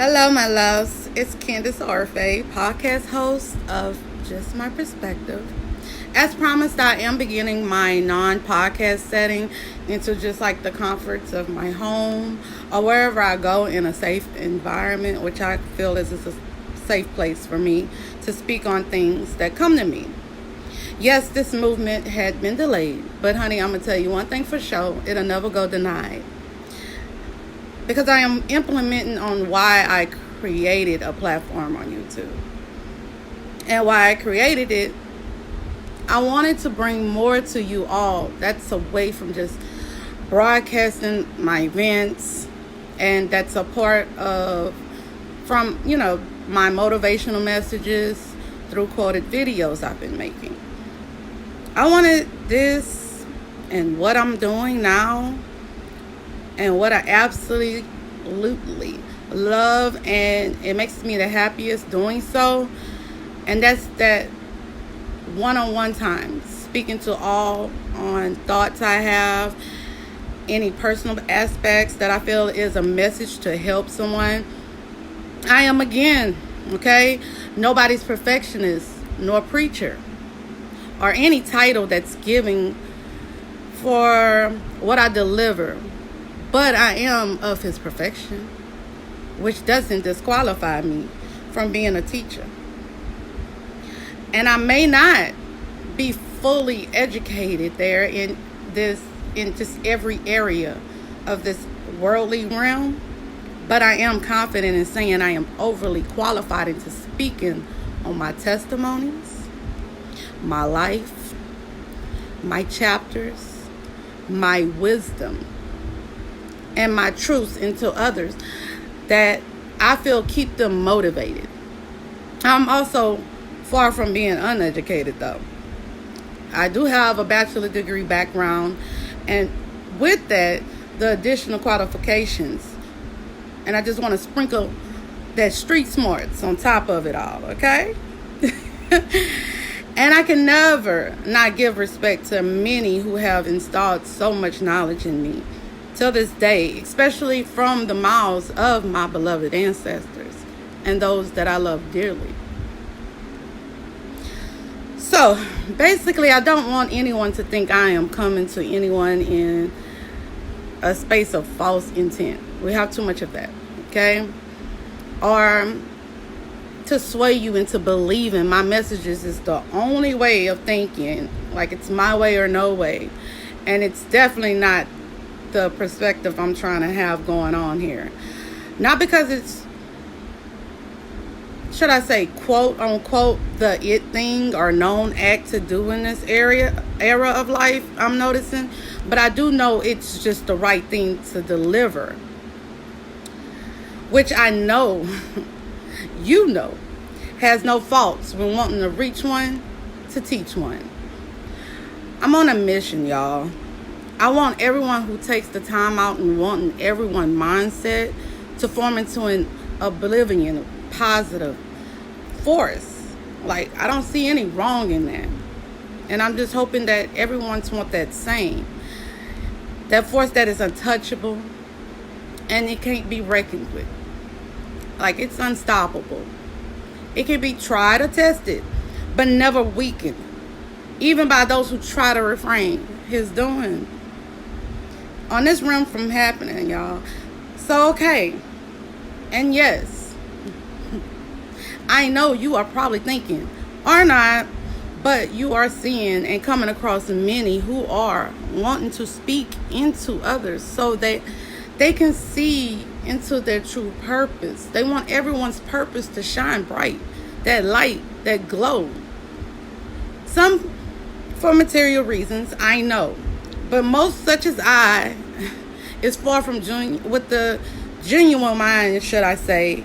Hello, my loves. It's Briscoe-Orphey, podcast host of Just My Perspective. As promised, I am beginning my non-podcast setting into just like the comforts of my home or wherever I go in a safe environment, which I feel is a safe place for me to speak on things that come to me. Yes, this movement had been delayed, but honey, I'm going to tell you one thing for sure. It'll never go denied. Because I am implementing on why I created a platform on YouTube. And why I created it, I wanted to bring more to you all. That's away from just broadcasting my events. And that's a part of, from, my motivational messages through quoted videos I've been making. I wanted this and what I'm doing now and what I absolutely love, and it makes me the happiest doing so, and that's that one-on-one time, speaking to all on thoughts I have, any personal aspects that I feel is a message to help someone. I am again, okay? Nobody's perfectionist, nor preacher, or any title that's giving for what I deliver. But I am of his perfection, which doesn't disqualify me from being a teacher. And I may not be fully educated there in just every area of this worldly realm, but I am confident in saying I am overly qualified into speaking on my testimonies, my life, my chapters, my wisdom, and my truths into others that I feel keep them motivated. I'm also far from being uneducated, though. I do have a bachelor degree background, and with that, the additional qualifications. And I just want to sprinkle that street smarts on top of it all, okay? And I can never not give respect to many who have installed so much knowledge in me till this day, especially from the mouths of my beloved ancestors and those that I love dearly. So, basically, I don't want anyone to think I am coming to anyone in a space of false intent. We have too much of that, okay? Or to sway you into believing my messages is the only way of thinking, like it's my way or no way. And it's definitely not the perspective I'm trying to have going on here. Not because it's, should I say, quote unquote, the it thing or known act to do in this era of life, I'm noticing. But I do know it's just the right thing to deliver. Which I know, has no faults when wanting to reach one, to teach one. I'm on a mission, y'all. I want everyone who takes the time out and wanting everyone mindset to form into an oblivion, positive force. Like, I don't see any wrong in that. And I'm just hoping that everyone's want that same. That force that is untouchable and it can't be reckoned with. Like, it's unstoppable. It can be tried or tested, but never weakened. Even by those who try to refrain his doing. On this realm from happening, y'all. So, okay. And yes, I know you are probably thinking, or not, but you are seeing and coming across many who are wanting to speak into others so that they can see into their true purpose. They want everyone's purpose to shine bright. That light, that glow. Some for material reasons, I know. But most, such as I, is far from with the genuine mind, should I say,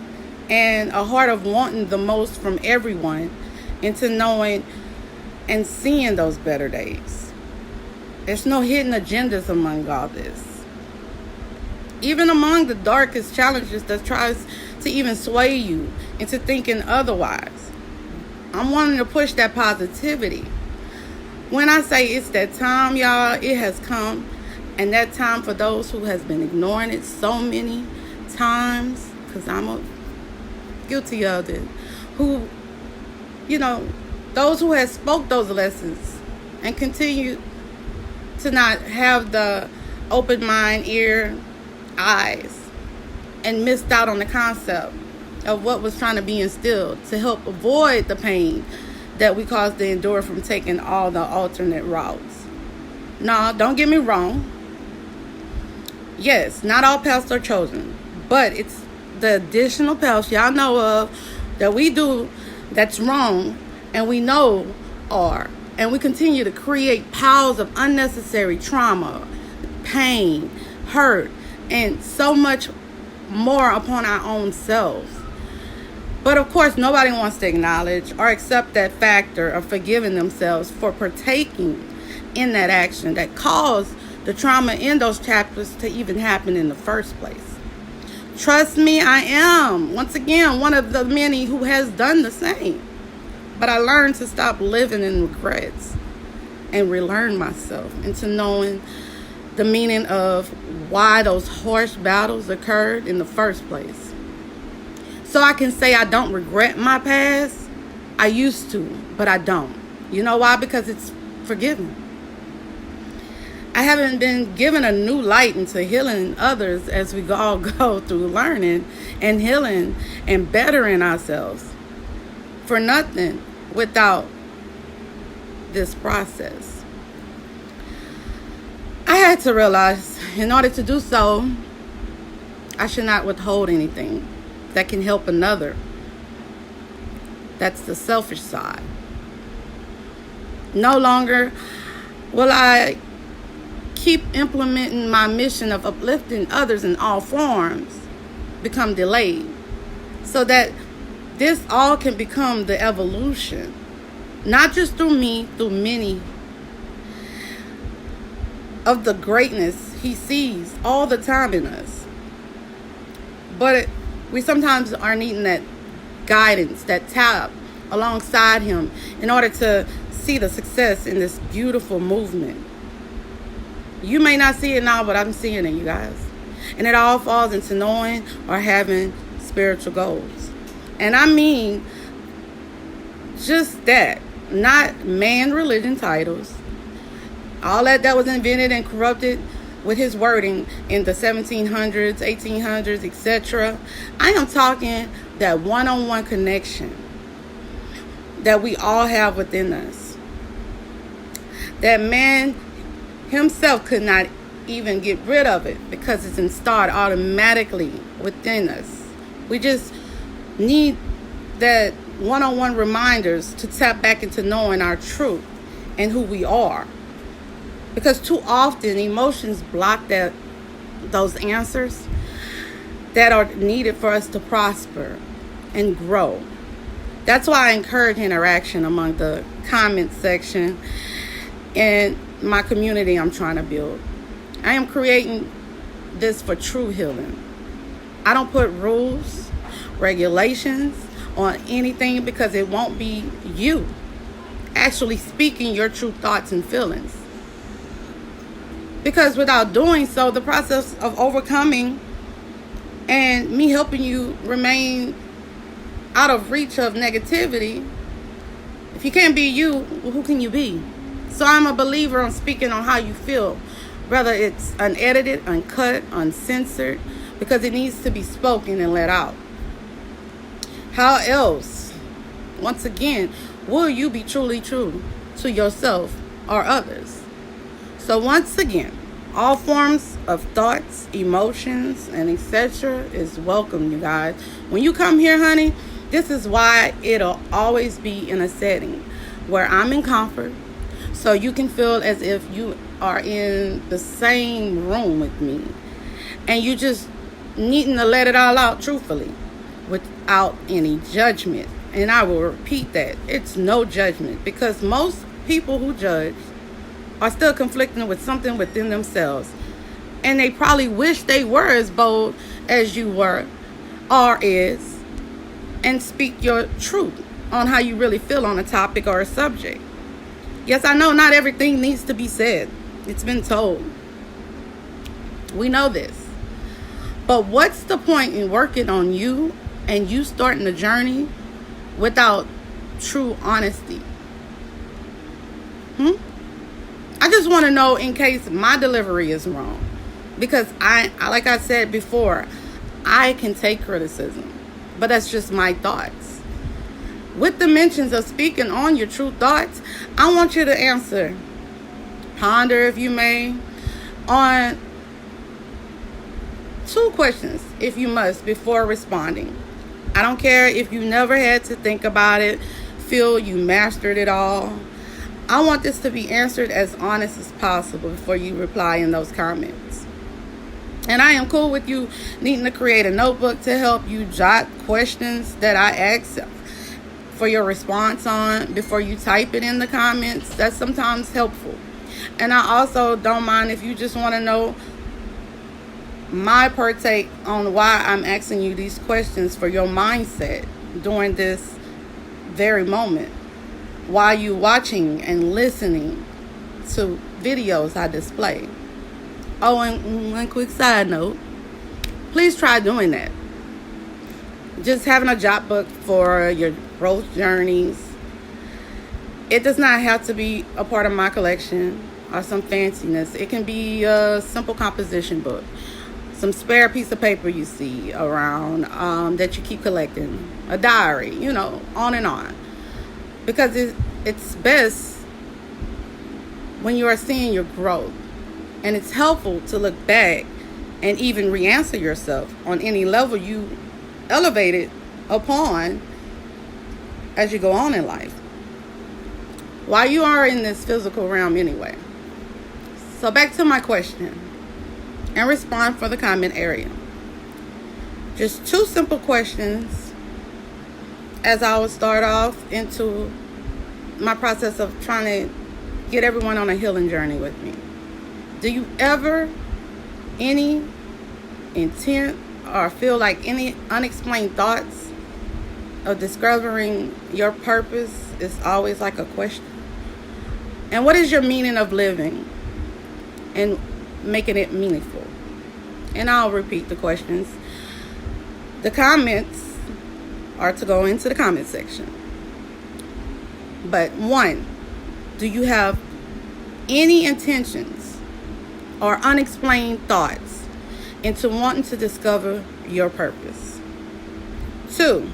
and a heart of wanting the most from everyone into knowing and seeing those better days. There's no hidden agendas among all this. Even among the darkest challenges that tries to even sway you into thinking otherwise. I'm wanting to push that positivity. When I say it's that time, y'all, it has come. And that time for those who has been ignoring it so many times, because I'm a guilty of it, who, those who have spoke those lessons and continue to not have the open mind, ear, eyes, and missed out on the concept of what was trying to be instilled to help avoid the pain that we caused to endure from taking all the alternate routes. No, don't get me wrong. Yes, not all paths are chosen, but it's the additional paths y'all know of that we do that's wrong and we know are. And we continue to create piles of unnecessary trauma, pain, hurt, and so much more upon our own selves. But of course, nobody wants to acknowledge or accept that factor of forgiving themselves for partaking in that action that caused the trauma in those chapters to even happen in the first place. Trust me, I am, once again, one of the many who has done the same. But I learned to stop living in regrets and relearn myself into knowing the meaning of why those harsh battles occurred in the first place. So I can say I don't regret my past. I used to, but I don't. You know why? Because it's forgiven. I haven't been given a new light into healing others as we all go through learning and healing and bettering ourselves for nothing without this process. I had to realize in order to do so, I should not withhold anything that can help another. That's the selfish side. No longer will I keep implementing my mission of uplifting others in all forms become delayed, so that this all can become the evolution, not just through me, through many, of the greatness he sees all the time in us. But we sometimes are needing that guidance, that tap alongside him in order to see the success in this beautiful movement. You may not see it now, but I'm seeing it, you guys. And it all falls into knowing or having spiritual goals. And I mean just that, not man religion titles. All that was invented and corrupted with his wording in the 1700s, 1800s, etc. I am talking that one-on-one connection that we all have within us. That man himself could not even get rid of it because it's installed automatically within us. We just need that one-on-one reminders to tap back into knowing our truth and who we are. Because too often emotions block those answers that are needed for us to prosper and grow. That's why I encourage interaction among the comment section and my community I'm trying to build. I am creating this for true healing. I don't put rules, regulations on anything because it won't be you actually speaking your true thoughts and feelings. Because without doing so, the process of overcoming and me helping you remain out of reach of negativity, if you can't be you, well, who can you be? So I'm a believer on speaking on how you feel, whether it's unedited, uncut, uncensored, because it needs to be spoken and let out. How else, once again, will you be truly true to yourself or others? So once again, all forms of thoughts, emotions, and etc. is welcome, you guys. When you come here, honey, this is why it'll always be in a setting where I'm in comfort, so you can feel as if you are in the same room with me. And you just needing to let it all out truthfully without any judgment. And I will repeat that. It's no judgment, because most people who judge are still conflicting with something within themselves. And they probably wish they were as bold as you were or is, and speak your truth on how you really feel on a topic or a subject. Yes, I know not everything needs to be said. It's been told. We know this. But what's the point in working on you and you starting the journey without true honesty? I just want to know in case my delivery is wrong. Because I like I said before, I can take criticism, but that's just my thoughts. With the mentions of speaking on your true thoughts, I want you to answer, ponder if you may, on 2 questions if you must before responding. I don't care if you never had to think about it, feel you mastered it all. I want this to be answered as honest as possible before you reply in those comments. And I am cool with you needing to create a notebook to help you jot questions that I ask for your response on before you type it in the comments. That's sometimes helpful. And I also don't mind if you just want to know my partake on why I'm asking you these questions for your mindset during this very moment, while you watching and listening to videos I display. Oh, and one quick side note, please try doing that. Just having a jot book for your growth journeys. It does not have to be a part of my collection or some fanciness. It can be a simple composition book, some spare piece of paper you see around that you keep collecting, a diary, on and on. Because it's best when you are seeing your growth. And it's helpful to look back and even re-answer yourself on any level you elevated upon as you go on in life, while you are in this physical realm anyway. So back to my question and respond for the comment area. Just 2 simple questions as I will start off into my process of trying to get everyone on a healing journey with me. Do you ever any intent or feel like any unexplained thoughts of discovering your purpose is always like a question? And what is your meaning of living and making it meaningful? And I'll repeat the questions. The comments are to go into the comment section. But 1, do you have any intentions or unexplained thoughts into wanting to discover your purpose? 2,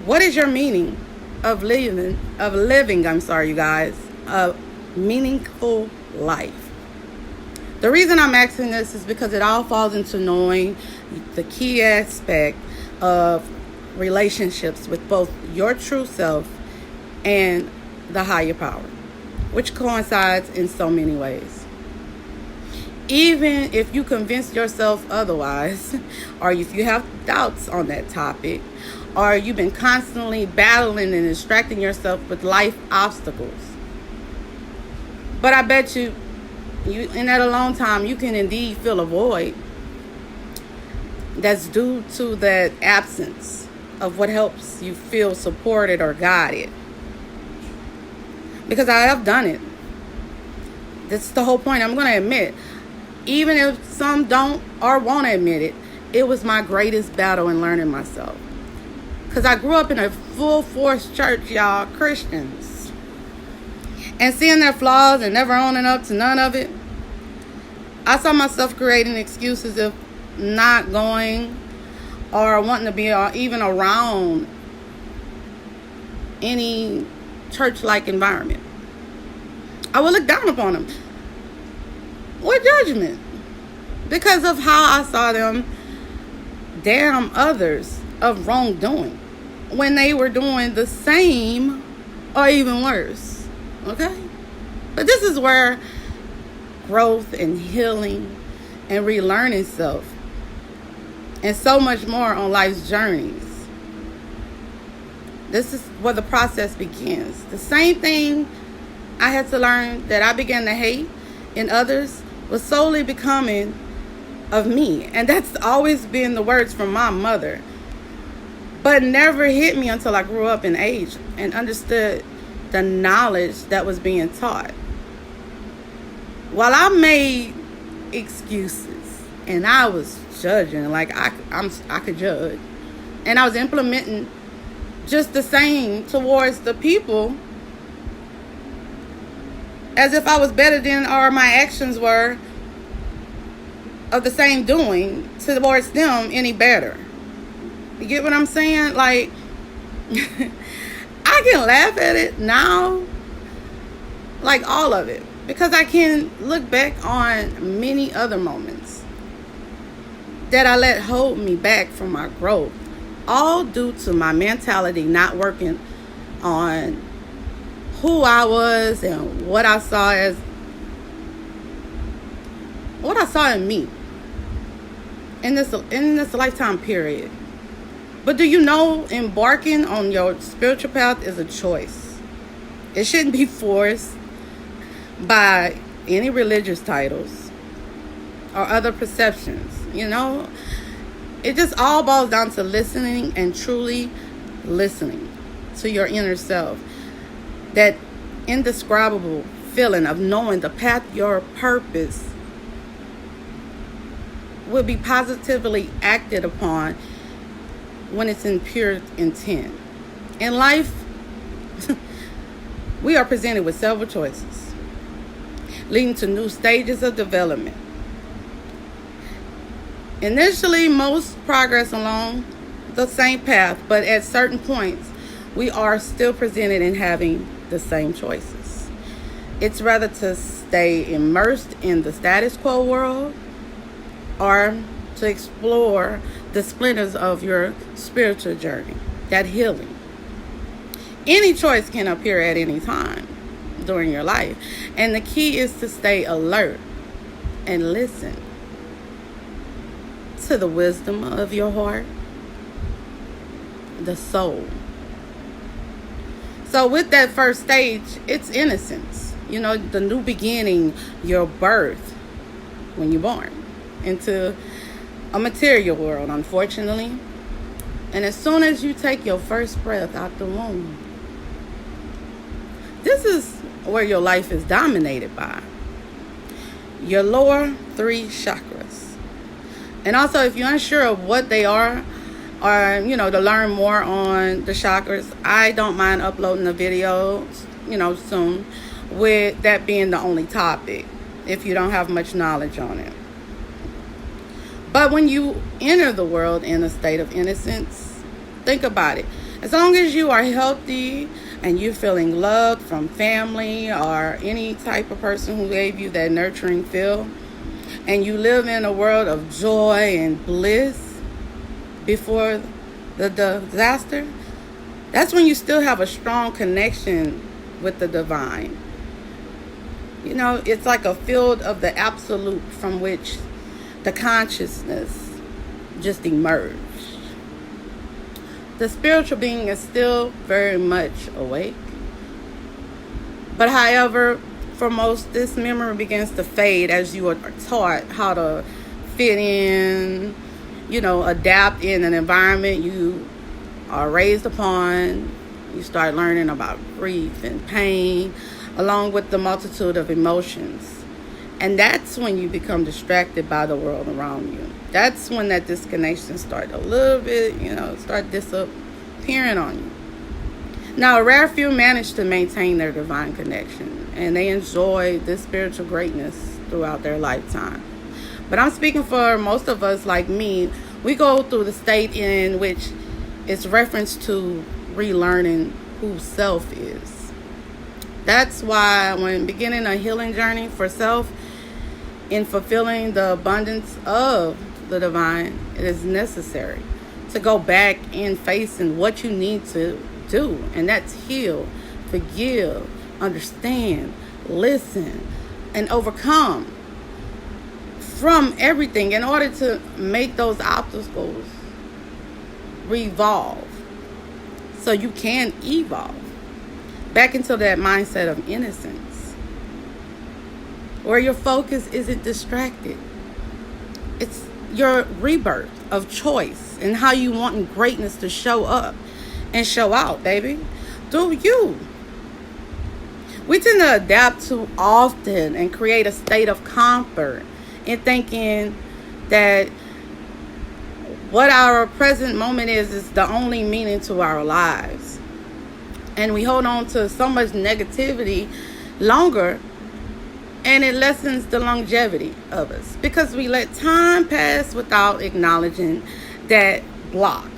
what is your meaning of living, a meaningful life? The reason I'm asking this is because it all falls into knowing the key aspect of relationships with both your true self and the higher power, which coincides in so many ways. Even if you convince yourself otherwise, or if you have doubts on that topic, or you've been constantly battling and distracting yourself with life obstacles. But I bet you in that alone time, you can indeed feel a void that's due to that absence of what helps you feel supported or guided. Because I have done it. That's the whole point. I'm going to admit, even if some don't or won't admit it, it was my greatest battle in learning myself. Because I grew up in a full-force church, y'all, Christians. And seeing their flaws and never owning up to none of it, I saw myself creating excuses of not going or wanting to be even around any church-like environment. I would look down upon them with judgment because of how I saw them damn others of wrongdoing when they were doing the same or even worse. Okay? But this is where growth and healing and relearning self and so much more on life's journeys. This is where the process begins. The same thing I had to learn that I began to hate in others was solely becoming of me. And that's always been the words from my mother. But never hit me until I grew up in age and understood the knowledge that was being taught. While I made excuses and I was judging like I could judge, And I was implementing just the same towards the people as if I was better than, or my actions were of the same doing towards them any better. You get what I'm saying? Like, I can laugh at it now, like all of it, because I can look back on many other moments that I let hold me back from my growth, all due to my mentality not working on who I was and what I saw in me in this lifetime period. But do you know, embarking on your spiritual path is a choice. It shouldn't be forced by any religious titles or other perceptions. You know, it just all boils down to listening and truly listening to your inner self. That indescribable feeling of knowing the path, your purpose will be positively acted upon when it's in pure intent. In life, we are presented with several choices, leading to new stages of development. Initially, most progress along the same path, but at certain points, we are still presented in having the same choices. It's rather to stay immersed in the status quo world or to explore the splendors of your spiritual journey, that healing. Any choice can appear at any time during your life, and the key is to stay alert and listen to the wisdom of your heart, the soul. So with that first stage, it's innocence. You know, the new beginning, your birth when you're born into a material world, unfortunately. And as soon as you take your first breath out the womb, this is where your life is dominated by your lower 3 chakras. And also, if you're unsure of what they are, or, you know, to learn more on the chakras, I don't mind uploading a video, you know, soon, with that being the only topic, if you don't have much knowledge on it. But when you enter the world in a state of innocence, think about it. As long as you are healthy and you're feeling loved from family or any type of person who gave you that nurturing feel, and you live in a world of joy and bliss before the disaster, that's when you still have a strong connection with the divine. You know, it's like a field of the absolute from which the consciousness just emerged. The spiritual being is still very much awake. But however, for most, this memory begins to fade as you are taught how to fit in, you know, adapt in an environment you are raised upon. You start learning about grief and pain, along with the multitude of emotions. And that's when you become distracted by the world around you. That's when that disconnection starts a little bit, you know, start disappearing on you. Now, a rare few manage to maintain their divine connection, and they enjoy this spiritual greatness throughout their lifetime. But I'm speaking for most of us, like me. We go through the state in which it's reference to relearning who self is. That's why when beginning a healing journey for self, in fulfilling the abundance of the divine, it is necessary to go back and facing what you need to do, and that's heal, forgive, understand, listen, and overcome from everything in order to make those obstacles revolve so you can evolve back into that mindset of innocence where your focus isn't distracted. It's your rebirth of choice and how you want greatness to show up and show out, baby. Do you. We tend to adapt too often and create a state of comfort in thinking that what our present moment is the only meaning to our lives. And we hold on to so much negativity longer, and it lessens the longevity of us because we let time pass without acknowledging that block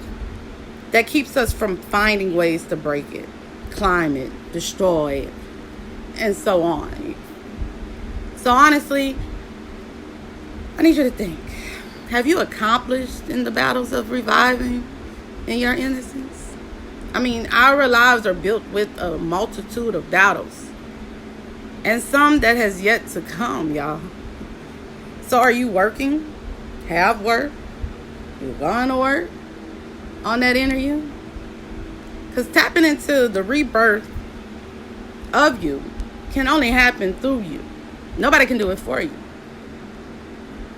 that keeps us from finding ways to break it, climb it, destroy it, and so on. So honestly, I need you to think. Have you accomplished in the battles of reviving in your innocence? I mean, our lives are built with a multitude of battles, and some that has yet to come, y'all. So are you working? Have worked? You're going to work on that inner you? Because tapping into the rebirth of you can only happen through you. Nobody can do it for you.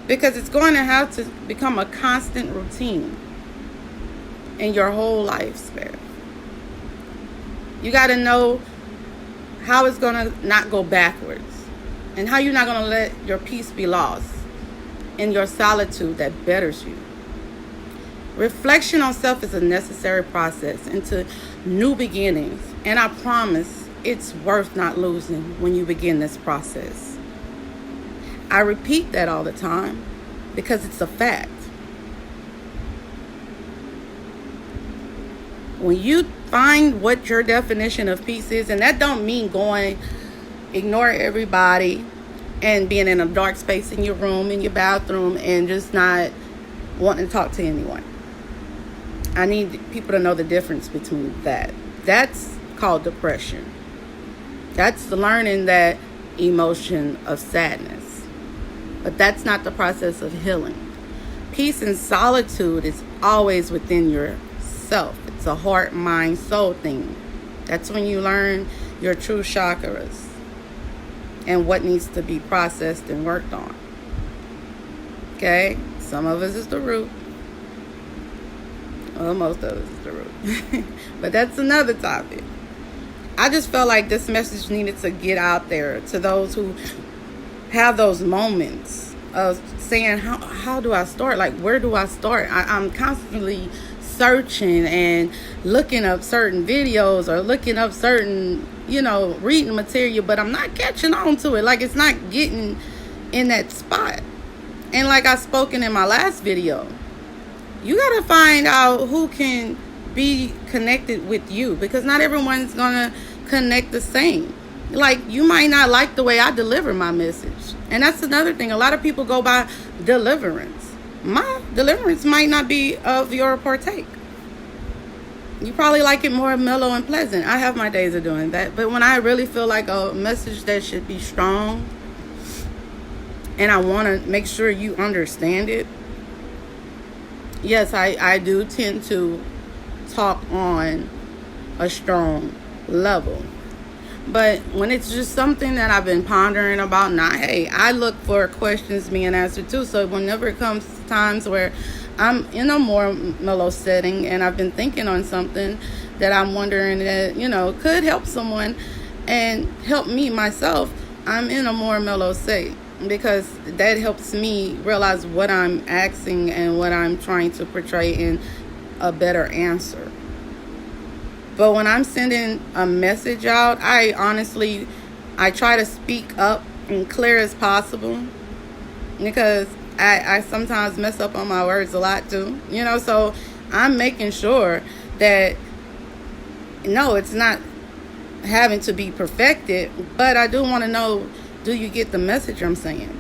Because it's going to have to become a constant routine in your whole lifespan. You got to know how it's going to not go backwards, and how you're not going to let your peace be lost in your solitude that betters you. Reflection on self is a necessary process into new beginnings, and I promise it's worth not losing when you begin this process. I repeat that all the time because it's a fact. When you find what your definition of peace is, and that don't mean going, ignore everybody and being in a dark space in your room, in your bathroom, and just not wanting to talk to anyone. I need people to know the difference between that. That's called depression. That's the learning that emotion of sadness. But that's not the process of healing. Peace and solitude is always within yourself. It's a heart, mind, soul thing. That's when you learn your true chakras and what needs to be processed and worked on. Okay? Some of us is the root. Well, most of us is the root. But that's another topic. I just felt like this message needed to get out there to those who have those moments of saying, how do I start? Like, where do I start? I'm constantly searching and looking up certain videos or looking up certain, reading material, but I'm not catching on to it. Like, it's not getting in that spot. And like I spoken in my last video, you got to find out who can be connected with you, because not everyone's going to connect the same. Like, you might not like the way I deliver my message. And that's another thing. A lot of people go by deliverance. My deliverance might not be of your partake. You probably like it more mellow and pleasant. I have my days of doing that. But when I really feel like a message that should be strong, and I want to make sure you understand it, yes, I do tend to talk on a strong level. But when it's just something that I've been pondering about, I look for questions being answered too. So whenever it comes to times where I'm in a more mellow setting and I've been thinking on something that I'm wondering that, could help someone and help me myself, I'm in a more mellow state, because that helps me realize what I'm asking and what I'm trying to portray in a better answer. But when I'm sending a message out, I try to speak up and clear as possible, because I sometimes mess up on my words a lot too, so I'm making sure that, no, it's not having to be perfected, but I do want to know, do you get the message I'm saying?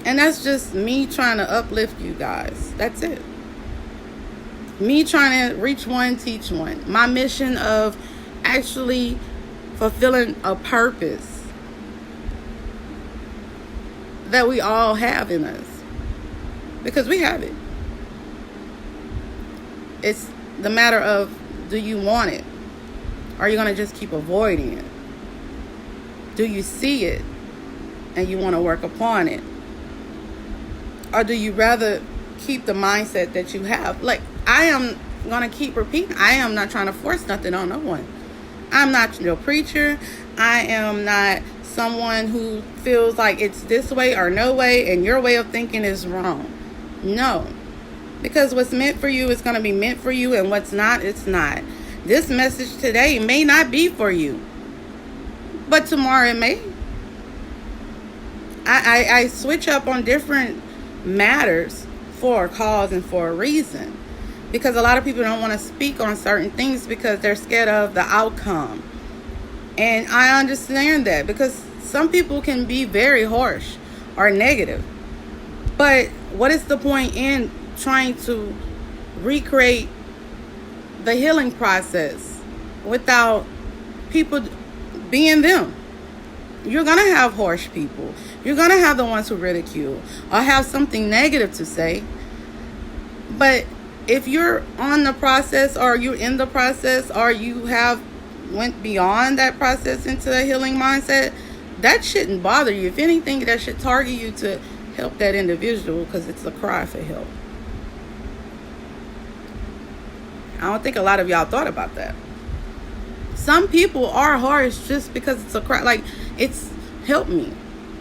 And that's just me trying to uplift you guys. That's it. Me trying to reach one, teach one. My mission of actually fulfilling a purpose that we all have in us. Because we have it. It's the matter of, do you want it? Or are you going to just keep avoiding it? Do you see it and you want to work upon it? Or do you rather keep the mindset that you have? Like, I am going to keep repeating, I am not trying to force nothing on no one. I'm not your preacher. I am not someone who feels like it's this way or no way and your way of thinking is wrong. No. Because what's meant for you is going to be meant for you, and what's not, it's not. This message today may not be for you, but tomorrow it may. I switch up on different matters for a cause and for a reason. Because a lot of people don't want to speak on certain things because they're scared of the outcome. And I understand that, because some people can be very harsh or negative. But what is the point in trying to recreate the healing process without people being them? You're going to have harsh people. You're going to have the ones who ridicule or have something negative to say. But if you're on the process, or you're in the process, or you have went beyond that process into a healing mindset, that shouldn't bother you. If anything, that should target you to help that individual, because it's a cry for help. I don't think a lot of y'all thought about that. Some people are harsh just because it's a cry. Like, it's help me.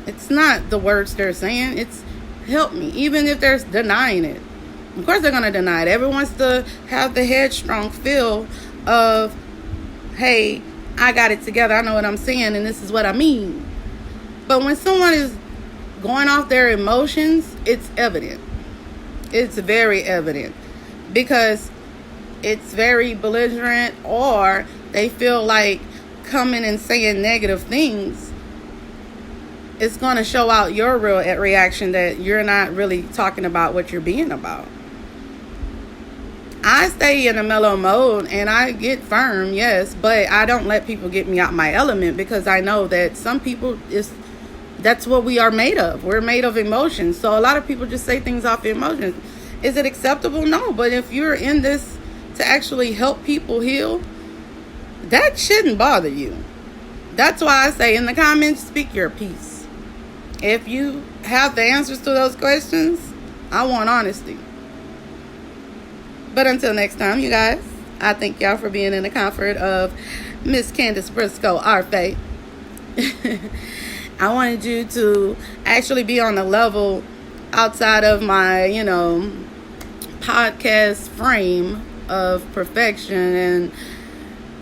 It's not the words they're saying. It's help me. Even if they're denying it. Of course they're going to deny it. Everyone wants to have the headstrong feel of, hey, I got it together. I know what I'm saying, and this is what I mean. But when someone is going off their emotions, it's evident. It's very evident. Because it's very belligerent, or they feel like coming and saying negative things, it's going to show out your real reaction that you're not really talking about what you're being about. I stay in a mellow mode and I get firm, yes, but I don't let people get me out my element, because I know that some people, that's what we are made of. We're made of emotions. So a lot of people just say things off emotions. Is it acceptable? No. But if you're in this to actually help people heal, that shouldn't bother you. That's why I say in the comments, speak your piece. If you have the answers to those questions, I want honesty. But until next time, you guys, I thank y'all for being in the comfort of Miss Candace Briscoe-Orphey. I wanted you to actually be on the level outside of my, podcast frame of perfection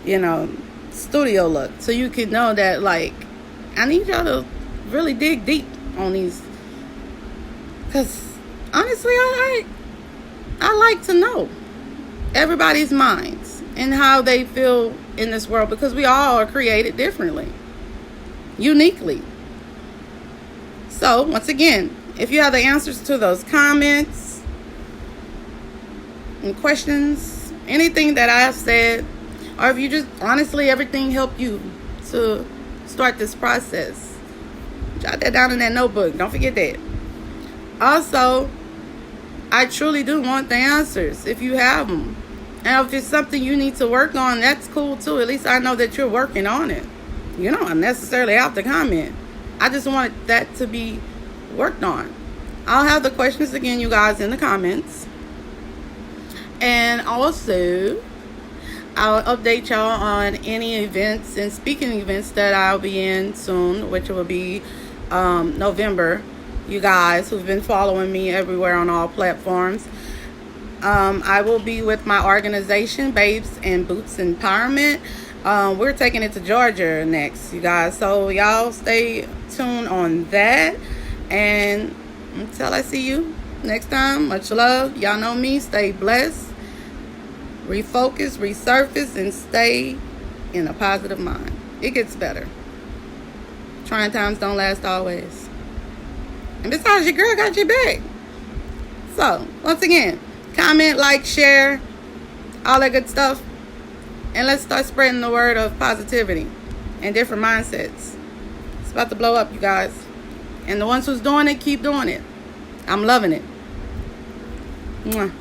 and, studio look. So you can know that, like, I need y'all to really dig deep on these. Because, honestly, I like to know everybody's minds and how they feel in this world, because we all are created differently, uniquely. So once again, if you have the answers to those comments and questions, anything that I've said, or if you just honestly everything helped you to start this process, jot that down in that notebook. Don't forget that. Also, I truly do want the answers if you have them. And if it's something you need to work on, that's cool too. At least I know that you're working on it. You don't necessarily have to comment. I just want that to be worked on. I'll have the questions again, you guys, in the comments. And also, I'll update y'all on any events and speaking events that I'll be in soon, which will be November. You guys who've been following me everywhere on all platforms. I will be with my organization, Babes and Boots Empowerment. We're taking it to Georgia next, you guys. So y'all stay tuned on that. And until I see you next time, much love. Y'all know me. Stay blessed. Refocus, resurface, and stay in a positive mind. It gets better. Trying times don't last always. And besides, your girl got your back. So, once again, comment, like, share, all that good stuff. And let's start spreading the word of positivity and different mindsets. It's about to blow up, you guys. And the ones who's doing it, keep doing it. I'm loving it. Mwah.